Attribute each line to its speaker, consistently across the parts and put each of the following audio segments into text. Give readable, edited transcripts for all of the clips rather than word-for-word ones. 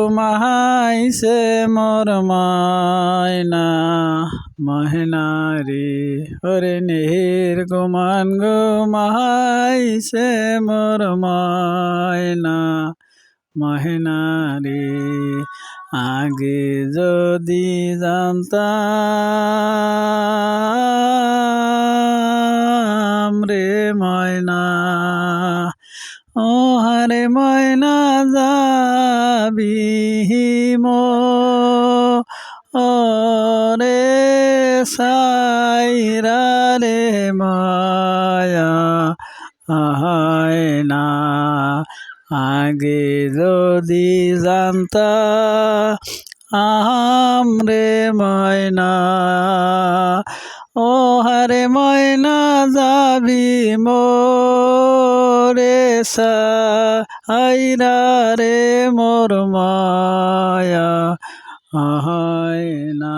Speaker 1: মাহাইছে মোর মায়না মহেনারি ওরে মাহাইছে মোর মায়না মহেনারি আগে যদি জানতাম রে ময়না ও হারে ময়না যাবি রে সাইরা রে মায়া আহায় না আগে যদি জানতাম রে ময়না ও হারে ময়না যাবি রে সাইরা রে মোর মায়া আহায় না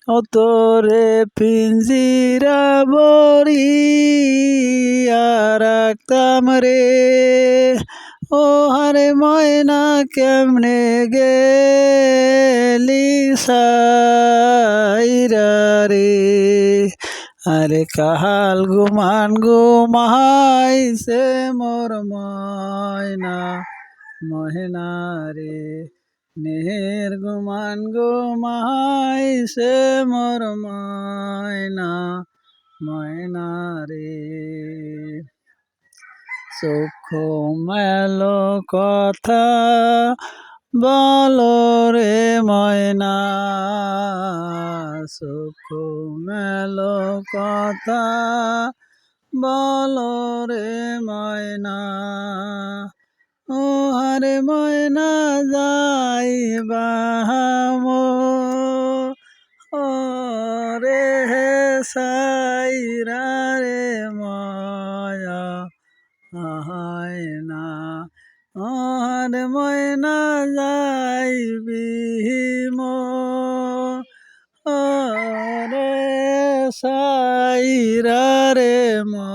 Speaker 1: ও তোরে পিঞ্জিরা বড়িয়া রাখতাম রে ও হারে ময়না কেমনে গেলি সাইরা রে আরে কাহাল ঘুমাইছে মোর ময়না মহেনা রে নেহের ঘুমাইছে মোর ময়না ময়না রে চক্ষু মেলো কথা বলো রে ময়না চক্ষু মেলো কথা বলো রে ময়না ও হারে ময়না যাইবা রে সাইরা রে মায়া আহায় না হারে ময়না যাইবি রে সাইরা রে মা